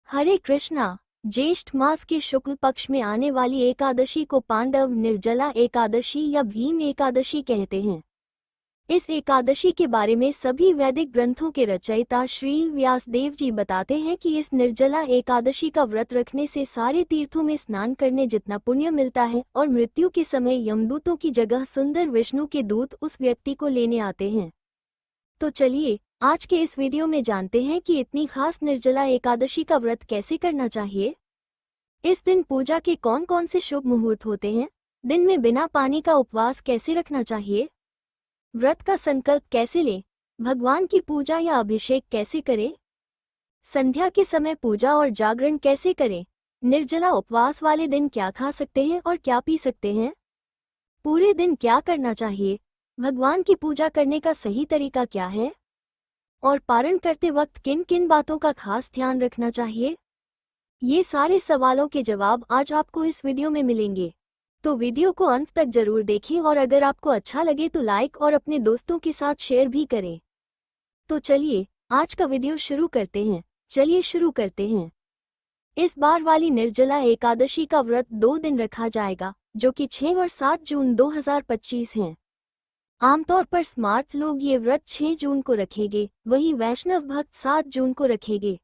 हरे कृष्णा। ज्येष्ठ मास के शुक्ल पक्ष में आने वाली एकादशी को पांडव निर्जला एकादशी या भीम एकादशी कहते हैं। इस एकादशी के बारे में सभी वैदिक ग्रंथों के रचयिता श्री व्यासदेव जी बताते हैं कि इस निर्जला एकादशी का व्रत रखने से सारे तीर्थों में स्नान करने जितना पुण्य मिलता है और मृत्यु के समय यमदूतों की जगह सुंदर विष्णु के दूत उस व्यक्ति को लेने आते हैं। तो चलिए आज के इस वीडियो में जानते हैं कि इतनी खास निर्जला एकादशी का व्रत कैसे करना चाहिए। इस दिन पूजा के कौन कौन से शुभ मुहूर्त होते हैं, दिन में बिना पानी का उपवास कैसे रखना चाहिए, व्रत का संकल्प कैसे लें, भगवान की पूजा या अभिषेक कैसे करें, संध्या के समय पूजा और जागरण कैसे करें, निर्जला उपवास वाले दिन क्या खा सकते हैं और क्या पी सकते हैं, पूरे दिन क्या करना चाहिए, भगवान की पूजा करने का सही तरीका क्या है और पारण करते वक्त किन किन बातों का खास ध्यान रखना चाहिए। ये सारे सवालों के जवाब आज आपको इस वीडियो में मिलेंगे, तो वीडियो को अंत तक जरूर देखें और अगर आपको अच्छा लगे तो लाइक और अपने दोस्तों के साथ शेयर भी करें। तो चलिए आज का वीडियो शुरू करते हैं। इस बार वाली निर्जला एकादशी का व्रत 2 दिन रखा जाएगा, जो कि 6 और 7 जून 2025 हैं। आमतौर पर स्मार्ट लोग ये व्रत 6 जून को रखेंगे, वहीं वैष्णव भक्त 7 जून को रखेंगे।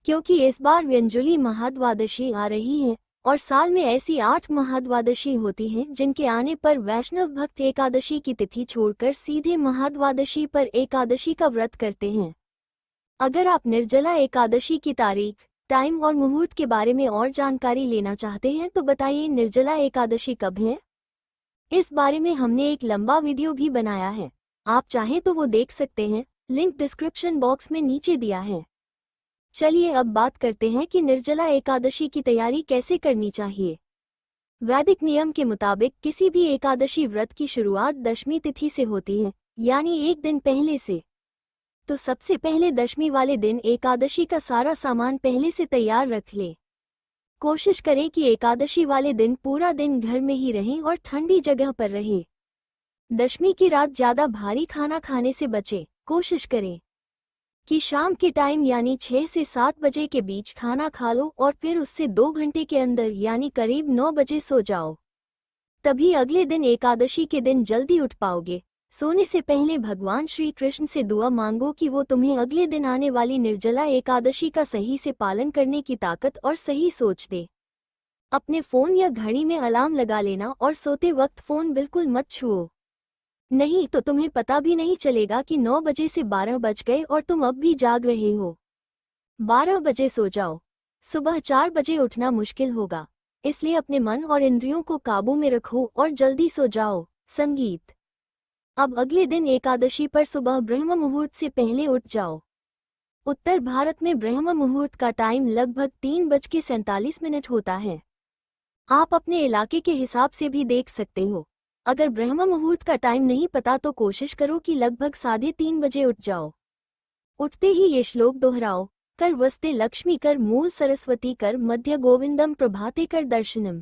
क्योंकि इस बार व्यंजुली महाद्वादशी आ रही है और साल में ऐसी 8 महाद्वादशी होती हैं जिनके आने पर वैष्णव भक्त एकादशी की तिथि छोड़कर सीधे महाद्वादशी पर एकादशी का व्रत करते हैं। अगर आप निर्जला एकादशी की तारीख, टाइम और मुहूर्त के बारे में और जानकारी लेना चाहते हैं तो बताइए निर्जला एकादशी कब है। इस बारे में हमने एक लंबा वीडियो भी बनाया है, आप चाहें तो वो देख सकते हैं, लिंक डिस्क्रिप्शन बॉक्स में नीचे दिया है। चलिए अब बात करते हैं कि निर्जला एकादशी की तैयारी कैसे करनी चाहिए। वैदिक नियम के मुताबिक किसी भी एकादशी व्रत की शुरुआत दशमी तिथि से होती है, यानी एक दिन पहले से। तो सबसे पहले दशमी वाले दिन एकादशी का सारा सामान पहले से तैयार रख ले। कोशिश करें कि एकादशी वाले दिन पूरा दिन घर में ही रहें और ठंडी जगह पर रहें। दशमी की रात ज़्यादा भारी खाना खाने से बचें। कोशिश करें कि शाम के टाइम यानी 6 से 7 बजे के बीच खाना खा लो और फिर उससे 2 घंटे के अंदर यानी करीब 9 बजे सो जाओ। तभी अगले दिन एकादशी के दिन जल्दी उठ पाओगे। सोने से पहले भगवान श्री कृष्ण से दुआ मांगो कि वो तुम्हें अगले दिन आने वाली निर्जला एकादशी का सही से पालन करने की ताकत और सही सोच दे। अपने फ़ोन या घड़ी में अलार्म लगा लेना और सोते वक्त फ़ोन बिल्कुल मत छुओ, नहीं तो तुम्हें पता भी नहीं चलेगा कि 9 बजे से 12 बज गए और तुम अब भी जाग रहे हो। 12 बजे सो जाओ, सुबह 4 बजे उठना मुश्किल होगा, इसलिए अपने मन और इंद्रियों को काबू में रखो और जल्दी सो जाओ। संगीत। अब अगले दिन एकादशी पर सुबह ब्रह्म मुहूर्त से पहले उठ जाओ। उत्तर भारत में ब्रह्म मुहूर्त का टाइम लगभग 3:47 होता है। आप अपने इलाके के हिसाब से भी देख सकते हो। अगर ब्रह्म मुहूर्त का टाइम नहीं पता तो कोशिश करो कि लगभग 3:30 बजे उठ जाओ। उठते ही ये श्लोक दोहराओ, कर वस्ते लक्ष्मी कर मूल सरस्वती कर मध्य गोविंदम प्रभाते कर दर्शनम।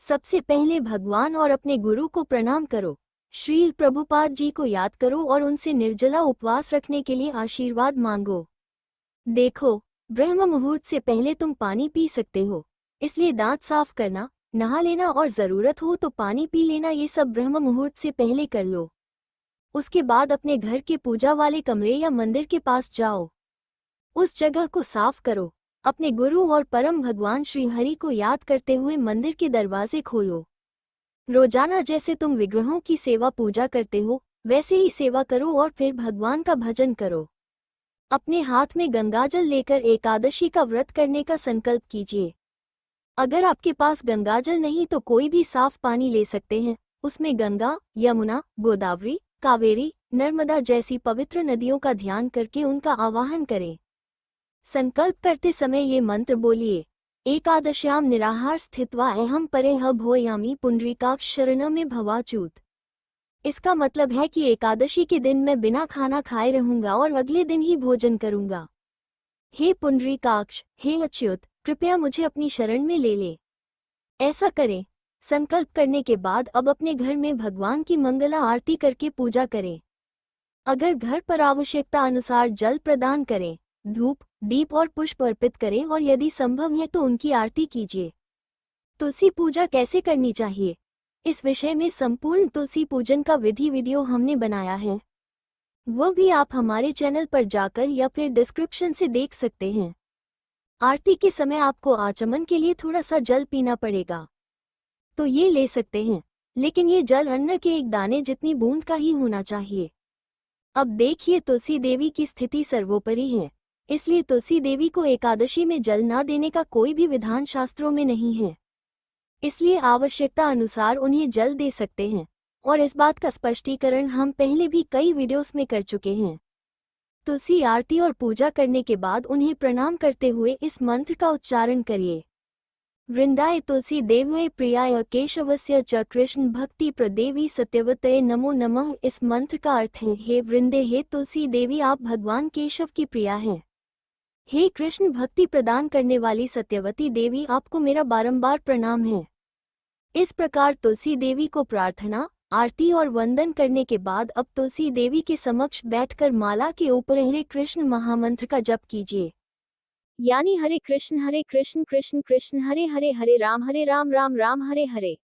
सबसे पहले भगवान और अपने गुरु को प्रणाम करो, श्रील प्रभुपाद जी को याद करो और उनसे निर्जला उपवास रखने के लिए आशीर्वाद मांगो। देखो, ब्रह्म मुहूर्त से पहले तुम पानी पी सकते हो, इसलिए दांत साफ करना, नहा लेना और ज़रूरत हो तो पानी पी लेना, ये सब ब्रह्म मुहूर्त से पहले कर लो। उसके बाद अपने घर के पूजा वाले कमरे या मंदिर के पास जाओ, उस जगह को साफ करो, अपने गुरु और परम भगवान श्री हरि को याद करते हुए मंदिर के दरवाजे खोलो। रोजाना जैसे तुम विग्रहों की सेवा पूजा करते हो वैसे ही सेवा करो और फिर भगवान का भजन करो। अपने हाथ में गंगाजल लेकर एकादशी का व्रत करने का संकल्प कीजिए। अगर आपके पास गंगाजल नहीं तो कोई भी साफ पानी ले सकते हैं, उसमें गंगा, यमुना, गोदावरी, कावेरी, नर्मदा जैसी पवित्र नदियों का ध्यान करके उनका आवाहन करें। संकल्प करते समय ये मंत्र बोलिए, एकादश्याम निराहार स्थित्वा अहम परेह भोयामी पुंडरीकाक्ष शरणं मे भवाच्युत। इसका मतलब है कि एकादशी के दिन मैं बिना खाना खाए रहूंगा और अगले दिन ही भोजन करूंगा। हे पुंडरीकाक्ष, हे अच्युत, कृपया मुझे अपनी शरण में ले ले। ऐसा करें। संकल्प करने के बाद अब अपने घर में भगवान की मंगला आरती करके पूजा करें। अगर घर पर आवश्यकता अनुसार जल प्रदान करें, धूप, दीप और पुष्प अर्पित करें और यदि संभव है तो उनकी आरती कीजिए। तुलसी पूजा कैसे करनी चाहिए, इस विषय में संपूर्ण तुलसी पूजन का विधि वीडियो हमने बनाया है, वो भी आप हमारे चैनल पर जाकर या फिर डिस्क्रिप्शन से देख सकते हैं। आरती के समय आपको आचमन के लिए थोड़ा सा जल पीना पड़ेगा, तो ये ले सकते हैं, लेकिन ये जल अन्न के एक दाने जितनी बूंद का ही होना चाहिए। अब देखिए, तुलसी देवी की स्थिति सर्वोपरि है, इसलिए तुलसी देवी को एकादशी में जल न देने का कोई भी विधान शास्त्रों में नहीं है, इसलिए आवश्यकता अनुसार उन्हें जल दे सकते हैं, और इस बात का स्पष्टीकरण हम पहले भी कई वीडियोस में कर चुके हैं। तुलसी आरती और पूजा करने के बाद उन्हें प्रणाम करते हुए इस मंत्र का उच्चारण करिए। वृंदाय तुलसी देव्यै प्रियाय केशवस्य च कृष्ण भक्ति प्रदेवी सत्यवतये नमो नमः। इस मंत्र का अर्थ है, हे वृंदे, हे तुलसी देवी, आप भगवान केशव की प्रिया हैं। हे कृष्ण, भक्ति प्रदान करने वाली सत्यवती देवी, आपको मेरा बारंबार प्रणाम है। इस प्रकार तुलसी देवी को प्रार्थना, आरती और वंदन करने के बाद अब तुलसी देवी के समक्ष बैठकर माला के ऊपर हरे कृष्ण महामंत्र का जप कीजिए, यानी हरे कृष्ण कृष्ण कृष्ण हरे हरे, हरे राम राम राम हरे हरे।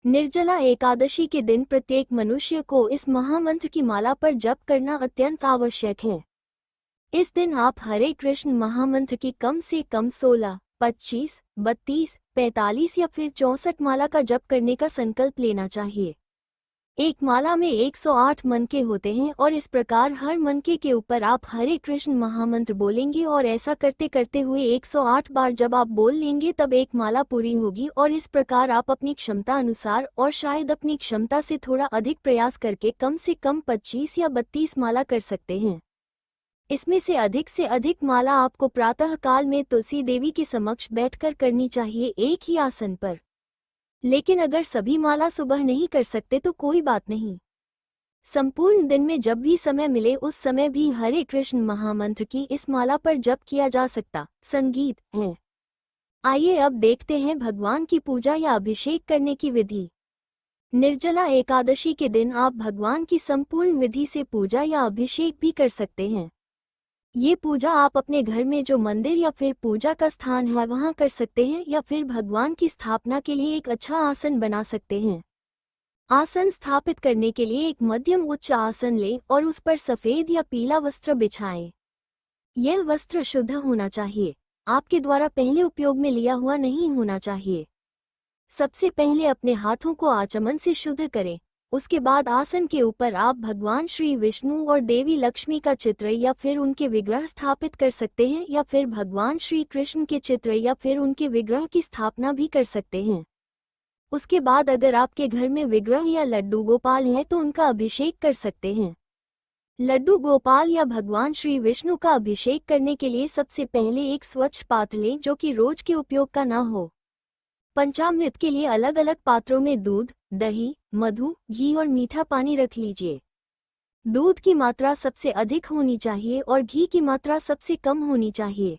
निर्जला एकादशी के दिन प्रत्येक मनुष्य को इस महामंत्र की माला पर जप करना अत्यंत आवश्यक है। इस दिन आप हरे कृष्ण महामंत्र की कम से कम 16, 25, 32, 45 या फिर 64 माला का जप करने का संकल्प लेना चाहिए। एक माला में 108 मनके होते हैं और इस प्रकार हर मनके के ऊपर आप हरे कृष्ण महामंत्र बोलेंगे, और ऐसा करते करते हुए 108 बार जब आप बोल लेंगे तब एक माला पूरी होगी। और इस प्रकार आप अपनी क्षमता अनुसार और शायद अपनी क्षमता से थोड़ा अधिक प्रयास करके कम से कम 25 या 32 माला कर सकते हैं। इसमें से अधिक माला आपको प्रातः काल में तुलसी देवी के समक्ष बैठकर करनी चाहिए, एक ही आसन पर। लेकिन अगर सभी माला सुबह नहीं कर सकते तो कोई बात नहीं, संपूर्ण दिन में जब भी समय मिले उस समय भी हरे कृष्ण महामंत्र की इस माला पर जप किया जा सकता। संगीत है। आइए अब देखते हैं भगवान की पूजा या अभिषेक करने की विधि। निर्जला एकादशी के दिन आप भगवान की संपूर्ण विधि से पूजा या अभिषेक भी कर सकते हैं। ये पूजा आप अपने घर में जो मंदिर या फिर पूजा का स्थान है वहां कर सकते हैं, या फिर भगवान की स्थापना के लिए एक अच्छा आसन बना सकते हैं। आसन स्थापित करने के लिए एक मध्यम उच्च आसन लें और उस पर सफेद या पीला वस्त्र बिछाएं। यह वस्त्र शुद्ध होना चाहिए, आपके द्वारा पहले उपयोग में लिया हुआ नहीं होना चाहिए। सबसे पहले अपने हाथों को आचमन से शुद्ध करें, उसके बाद आसन के ऊपर आप भगवान श्री विष्णु और देवी लक्ष्मी का चित्र या फिर उनके विग्रह स्थापित कर सकते हैं, या फिर भगवान श्री कृष्ण के चित्र या फिर उनके विग्रह की स्थापना भी कर सकते हैं। उसके बाद अगर आपके घर में विग्रह या लड्डू गोपाल है तो उनका अभिषेक कर सकते हैं। लड्डू गोपाल या भगवान श्री विष्णु का अभिषेक करने के लिए सबसे पहले एक स्वच्छ पात्र लें जो कि रोज के उपयोग का न हो। पंचामृत के लिए अलग अलग पात्रों में दूध, दही, मधु, घी और मीठा पानी रख लीजिए। दूध की मात्रा सबसे अधिक होनी चाहिए और घी की मात्रा सबसे कम होनी चाहिए।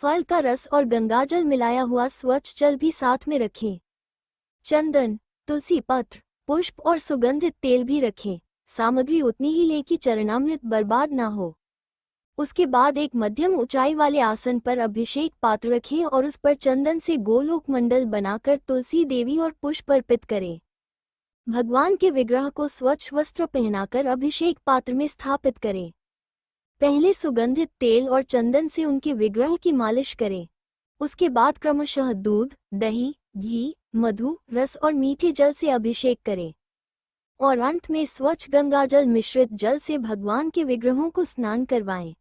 फल का रस और गंगाजल मिलाया हुआ स्वच्छ जल भी साथ में रखें। चंदन, तुलसी पत्र, पुष्प और सुगंधित तेल भी रखें। सामग्री उतनी ही लें कि चरणामृत बर्बाद ना हो। उसके बाद एक मध्यम ऊंचाई वाले आसन पर अभिषेक पात्र रखें और उस पर चंदन से गोलोक मंडल बनाकर तुलसी देवी और पुष्प अर्पित करें। भगवान के विग्रह को स्वच्छ वस्त्र पहनाकर अभिषेक पात्र में स्थापित करें। पहले सुगंधित तेल और चंदन से उनके विग्रह की मालिश करें। उसके बाद क्रमशः दूध, दही, घी, मधु, रस और मीठे जल से अभिषेक करें और अंत में स्वच्छ गंगाजल मिश्रित जल से भगवान के विग्रहों को स्नान करवाएं।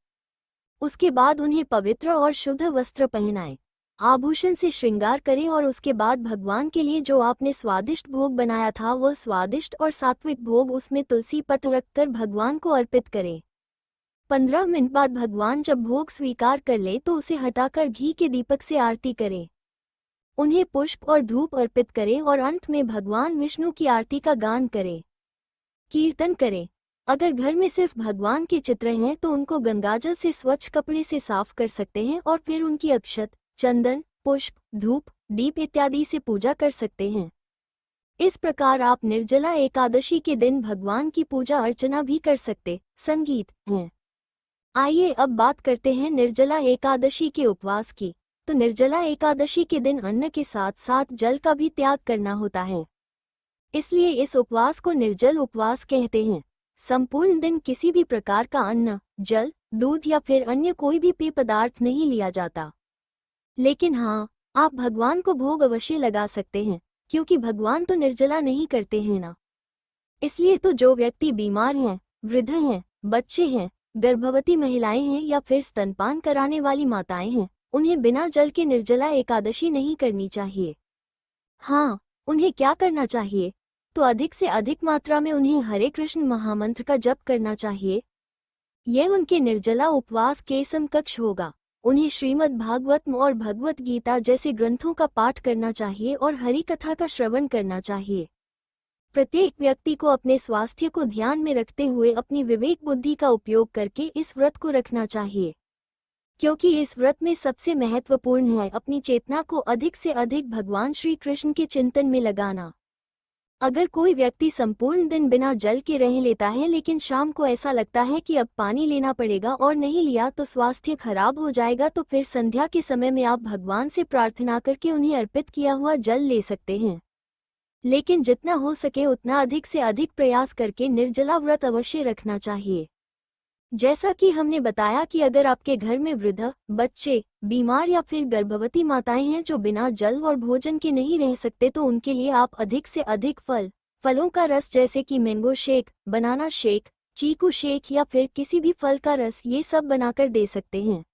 उसके बाद उन्हें पवित्र और शुद्ध वस्त्र पहनाएं, आभूषण से श्रृंगार करें और उसके बाद भगवान के लिए जो आपने स्वादिष्ट भोग बनाया था वह स्वादिष्ट और सात्विक भोग उसमें तुलसी पत्र रखकर भगवान को अर्पित करें। 15 मिनट बाद भगवान जब भोग स्वीकार कर ले तो उसे हटाकर घी के दीपक से आरती करें। उन्हें पुष्प और धूप अर्पित करें और अंत में भगवान विष्णु की आरती का गान करें, कीर्तन करें। अगर घर में सिर्फ भगवान के चित्र हैं तो उनको गंगाजल से स्वच्छ कपड़े से साफ कर सकते हैं और फिर उनकी अक्षत, चंदन, पुष्प, धूप, दीप इत्यादि से पूजा कर सकते हैं। इस प्रकार आप निर्जला एकादशी के दिन भगवान की पूजा अर्चना भी कर सकते। संगीत है। आइए अब बात करते हैं निर्जला एकादशी के उपवास की। तो निर्जला एकादशी के दिन अन्न के साथ साथ जल का भी त्याग करना होता है, इसलिए इस उपवास को निर्जल उपवास कहते हैं। संपूर्ण दिन किसी भी प्रकार का अन्न, जल, दूध या फिर अन्य कोई भी पेय पदार्थ नहीं लिया जाता। लेकिन हाँ, आप भगवान को भोग अवश्य लगा सकते हैं, क्योंकि भगवान तो निर्जला नहीं करते हैं ना। इसलिए तो जो व्यक्ति बीमार हैं, वृद्ध हैं, बच्चे हैं, गर्भवती महिलाएं हैं या फिर स्तनपान कराने वाली माताएं हैं, उन्हें बिना जल के निर्जला एकादशी नहीं करनी चाहिए। हाँ, उन्हें क्या करना चाहिए? तो अधिक से अधिक मात्रा में उन्हें हरे कृष्ण महामंत्र का जप करना चाहिए। यह उनके निर्जला उपवास के समकक्ष होगा। उन्हें श्रीमद् भागवतम और भगवत गीता जैसे ग्रंथों का पाठ करना चाहिए और हरि कथा का श्रवण करना चाहिए। प्रत्येक व्यक्ति को अपने स्वास्थ्य को ध्यान में रखते हुए अपनी विवेक बुद्धि का उपयोग करके इस व्रत को रखना चाहिए, क्योंकि इस व्रत में सबसे महत्वपूर्ण है अपनी चेतना को अधिक से अधिक भगवान श्री कृष्ण के चिंतन में लगाना। अगर कोई व्यक्ति संपूर्ण दिन बिना जल के रह लेता है लेकिन शाम को ऐसा लगता है कि अब पानी लेना पड़ेगा और नहीं लिया तो स्वास्थ्य खराब हो जाएगा, तो फिर संध्या के समय में आप भगवान से प्रार्थना करके उन्हें अर्पित किया हुआ जल ले सकते हैं। लेकिन जितना हो सके उतना अधिक से अधिक प्रयास करके निर्जला व्रत अवश्य रखना चाहिए। जैसा कि हमने बताया कि अगर आपके घर में वृद्ध, बच्चे, बीमार या फिर गर्भवती माताएं हैं जो बिना जल और भोजन के नहीं रह सकते, तो उनके लिए आप अधिक से अधिक फलों का रस जैसे कि मैंगो शेक, बनाना शेक, चीकू शेक या फिर किसी भी फल का रस, ये सब बनाकर दे सकते हैं।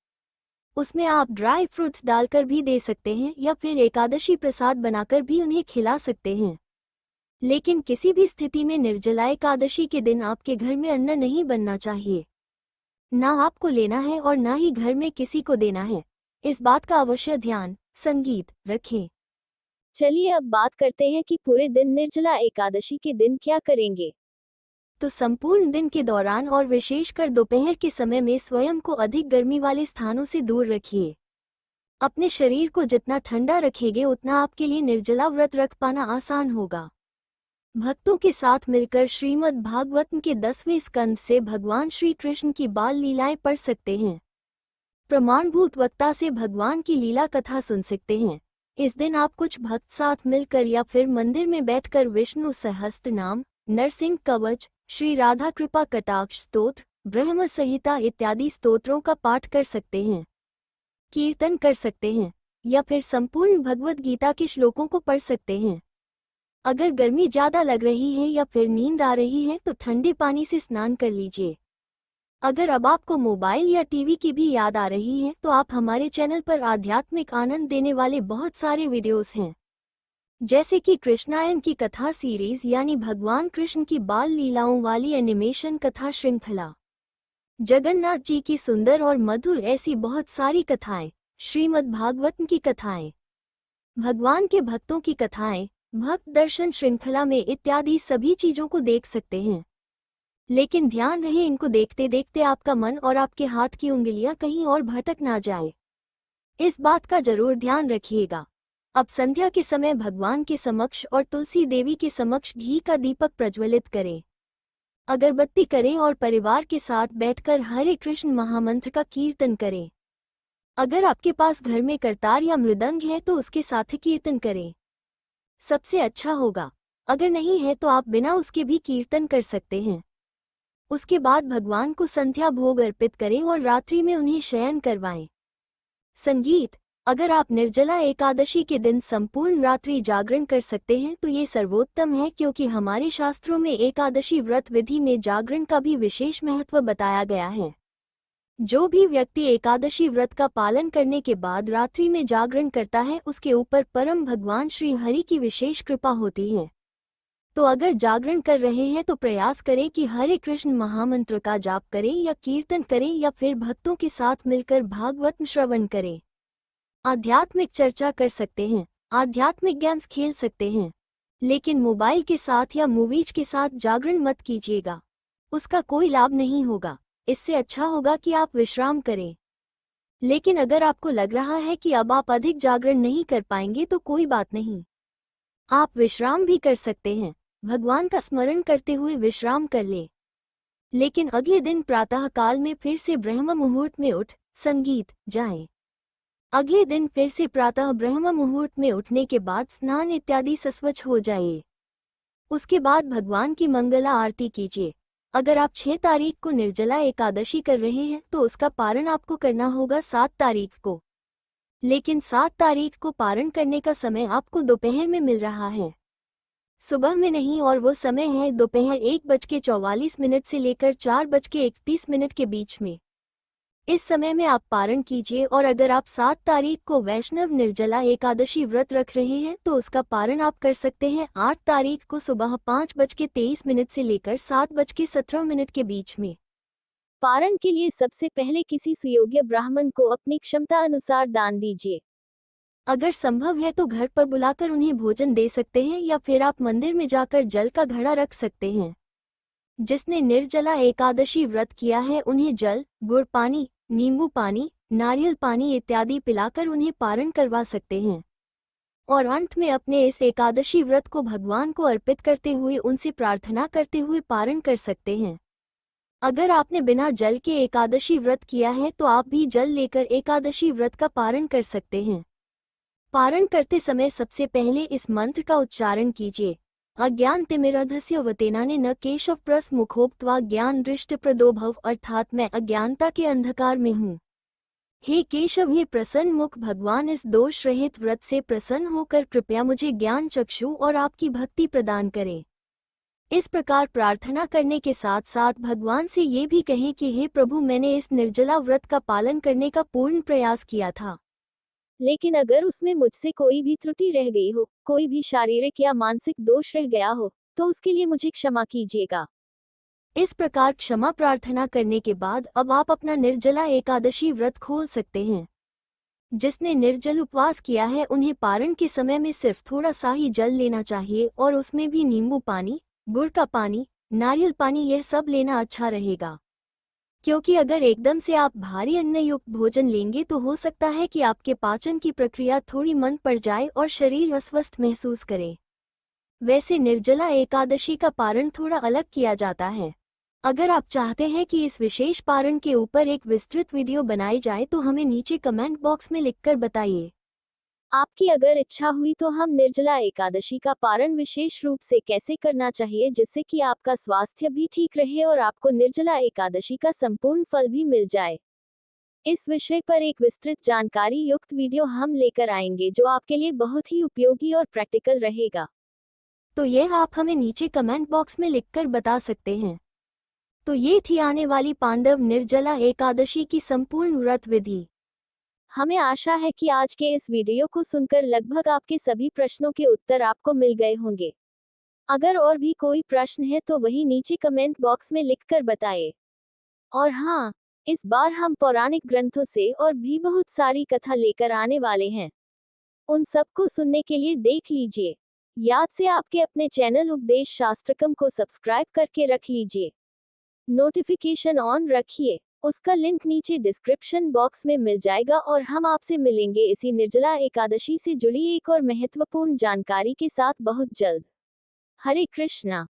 उसमें आप ड्राई फ्रूट्स डालकर भी दे सकते हैं या फिर एकादशी प्रसाद बनाकर भी उन्हें खिला सकते हैं। लेकिन किसी भी स्थिति में निर्जला एकादशी के दिन आपके घर में अन्न नहीं बनना चाहिए। ना आपको लेना है और ना ही घर में किसी को देना है। इस बात का अवश्य ध्यान संगीत रखें। चलिए अब बात करते हैं कि पूरे दिन निर्जला एकादशी के दिन क्या करेंगे। तो संपूर्ण दिन के दौरान और विशेषकर दोपहर के समय में स्वयं को अधिक गर्मी वाले स्थानों से दूर रखिए। अपने शरीर को जितना ठंडा रखेंगे उतना आपके लिए निर्जला व्रत रख पाना आसान होगा। भक्तों के साथ मिलकर श्रीमद् भागवतम के 10वें स्कंद से भगवान श्री कृष्ण की बाल लीलाएं पढ़ सकते हैं। प्रमाणभूत वक्ता से भगवान की लीला कथा सुन सकते हैं। इस दिन आप कुछ भक्त साथ मिलकर या फिर मंदिर में बैठकर विष्णु सहस्त्रनाम, नरसिंह कवच, श्री राधा कृपा कटाक्ष स्तोत्र, ब्रह्म संहिता इत्यादि स्तोत्रों का पाठ कर सकते हैं, कीर्तन कर सकते हैं या फिर संपूर्ण भगवत गीता के श्लोकों को पढ़ सकते हैं। अगर गर्मी ज़्यादा लग रही है या फिर नींद आ रही है तो ठंडे पानी से स्नान कर लीजिए। अगर अब आपको मोबाइल या टीवी की भी याद आ रही है तो आप हमारे चैनल पर आध्यात्मिक आनंद देने वाले बहुत सारे वीडियोस हैं, जैसे कि कृष्णायन की कथा सीरीज यानी भगवान कृष्ण की बाल लीलाओं वाली एनिमेशन कथा श्रृंखला, जगन्नाथ जी की सुंदर और मधुर ऐसी बहुत सारी कथाएं, श्रीमद् भागवतम की कथाएं, भगवान के भक्तों की कथाएं, भक्त दर्शन श्रृंखला में इत्यादि सभी चीजों को देख सकते हैं। लेकिन ध्यान रहे इनको देखते देखते आपका मन और आपके हाथ की उंगलियां कहीं और भटक ना जाए। इस बात का जरूर ध्यान रखिएगा। अब संध्या के समय भगवान के समक्ष और तुलसी देवी के समक्ष घी का दीपक प्रज्वलित करें, अगरबत्ती करें और परिवार के साथ बैठकर हरे कृष्ण महामंत्र का कीर्तन करें। अगर आपके पास घर में करतार या मृदंग है तो उसके साथ कीर्तन करें, सबसे अच्छा होगा। अगर नहीं है तो आप बिना उसके भी कीर्तन कर सकते हैं। उसके बाद भगवान को संध्या भोग अर्पित करें और रात्रि में उन्हें शयन करवाएं। संगीत, अगर आप निर्जला एकादशी के दिन संपूर्ण रात्रि जागरण कर सकते हैं तो ये सर्वोत्तम है, क्योंकि हमारे शास्त्रों में एकादशी व्रत विधि में जागरण का भी विशेष महत्व बताया गया है। जो भी व्यक्ति एकादशी व्रत का पालन करने के बाद रात्रि में जागरण करता है उसके ऊपर परम भगवान श्री हरि की विशेष कृपा होती है। तो अगर जागरण कर रहे हैं तो प्रयास करें कि हरे कृष्ण महामंत्र का जाप करें या कीर्तन करें या फिर भक्तों के साथ मिलकर भागवत श्रवण करें। आध्यात्मिक चर्चा कर सकते हैं, आध्यात्मिक गेम्स खेल सकते हैं, लेकिन मोबाइल के साथ या मूवीज के साथ जागरण मत कीजिएगा, उसका कोई लाभ नहीं होगा। इससे अच्छा होगा कि आप विश्राम करें। लेकिन अगर आपको लग रहा है कि अब आप अधिक जागरण नहीं कर पाएंगे तो कोई बात नहीं, आप विश्राम भी कर सकते हैं। भगवान का स्मरण करते हुए विश्राम कर लें। लेकिन अगले दिन प्रातः काल में फिर से ब्रह्म मुहूर्त में उठ संगीत जाएं। अगले दिन फिर से प्रातः ब्रह्म मुहूर्त में उठने के बाद स्नान इत्यादि सस्वच्छ हो जाए। उसके बाद भगवान की मंगला आरती कीजिए। अगर आप 6 तारीख को निर्जला एकादशी कर रहे हैं तो उसका पारण आपको करना होगा 7 तारीख को। लेकिन 7 तारीख को पारण करने का समय आपको दोपहर में मिल रहा है, सुबह में नहीं, और वो समय है दोपहर 1:44 से लेकर 4:31 के बीच में। इस समय में आप पारण कीजिए। और अगर आप 7 तारीख को वैष्णव निर्जला एकादशी व्रत रख रहे हैं तो उसका पारण आप कर सकते हैं 8 तारीख को सुबह 5:23 से लेकर 7:17 के बीच में। पारण के लिए सबसे पहले किसी सुयोग्य ब्राह्मण को अपनी क्षमता अनुसार दान दीजिए। अगर संभव है तो घर पर बुलाकर उन्हें भोजन दे सकते हैं या फिर आप मंदिर में जाकर जल का घड़ा रख सकते हैं। जिसने निर्जला एकादशी व्रत किया है उन्हें जल, गुड़ पानी, नींबू पानी, नारियल पानी इत्यादि पिलाकर उन्हें पारण करवा सकते हैं। और अंत में अपने इस एकादशी व्रत को भगवान को अर्पित करते हुए उनसे प्रार्थना करते हुए पारण कर सकते हैं। अगर आपने बिना जल के एकादशी व्रत किया है तो आप भी जल लेकर एकादशी व्रत का पारण कर सकते हैं। पारण करते समय सबसे पहले इस मंत्र का उच्चारण कीजिए। अज्ञान तिमिरधस्य वतेनाने न केशव प्रस मुखोक्त्वा ज्ञान दृष्ट प्रदोभव, अर्थात मैं अज्ञानता के अंधकार में हूँ। हे केशव, हे प्रसन्न मुख भगवान, इस दोष रहित व्रत से प्रसन्न होकर कृपया मुझे ज्ञान चक्षु और आपकी भक्ति प्रदान करें। इस प्रकार प्रार्थना करने के साथ साथ भगवान से ये भी कहें कि हे प्रभु, मैंने इस निर्जला व्रत का पालन करने का पूर्ण प्रयास किया था, लेकिन अगर उसमें मुझसे कोई भी त्रुटि रह गई हो, कोई भी शारीरिक या मानसिक दोष रह गया हो, तो उसके लिए मुझे क्षमा कीजिएगा। इस प्रकार क्षमा प्रार्थना करने के बाद अब आप अपना निर्जला एकादशी व्रत खोल सकते हैं। जिसने निर्जल उपवास किया है उन्हें पारण के समय में सिर्फ थोड़ा सा ही जल लेना चाहिए और उसमें भी नींबू पानी, गुड़ का पानी, नारियल पानी यह सब लेना अच्छा रहेगा। क्योंकि अगर एकदम से आप भारी अन्न युक्त भोजन लेंगे तो हो सकता है कि आपके पाचन की प्रक्रिया थोड़ी मंद पड़ जाए और शरीर अस्वस्थ महसूस करे। वैसे निर्जला एकादशी का पारण थोड़ा अलग किया जाता है। अगर आप चाहते हैं कि इस विशेष पारण के ऊपर एक विस्तृत वीडियो बनाई जाए तो हमें नीचे कमेंट बॉक्स में लिखकर बताइए। आपकी अगर इच्छा हुई तो हम निर्जला एकादशी का पारण विशेष रूप से कैसे करना चाहिए जिससे कि आपका स्वास्थ्य भी ठीक रहे और आपको निर्जला एकादशी का संपूर्ण फल भी मिल जाए, इस विषय पर एक विस्तृत जानकारी युक्त वीडियो हम लेकर आएंगे जो आपके लिए बहुत ही उपयोगी और प्रैक्टिकल रहेगा। तो यह आप हमें नीचे कमेंट बॉक्स में लिखकर बता सकते हैं। तो ये थी आने वाली पांडव निर्जला एकादशी की संपूर्ण व्रत विधि। हमें आशा है कि आज के इस वीडियो को सुनकर लगभग आपके सभी प्रश्नों के उत्तर आपको मिल गए होंगे। अगर और भी कोई प्रश्न है तो वही नीचे कमेंट बॉक्स में लिखकर बताएं। और हाँ, इस बार हम पौराणिक ग्रंथों से और भी बहुत सारी कथा लेकर आने वाले हैं। उन सबको सुनने के लिए देख लीजिए। याद से आपके अपने चैनल उपदेश शास्त्रकम को सब्सक्राइब करके रख लीजिए। नोटिफिकेशन ऑन रखिए। उसका लिंक नीचे डिस्क्रिप्शन बॉक्स में मिल जाएगा और हम आपसे मिलेंगे इसी निर्जला एकादशी से जुड़ी एक और महत्वपूर्ण जानकारी के साथ बहुत जल्द। हरे कृष्णा।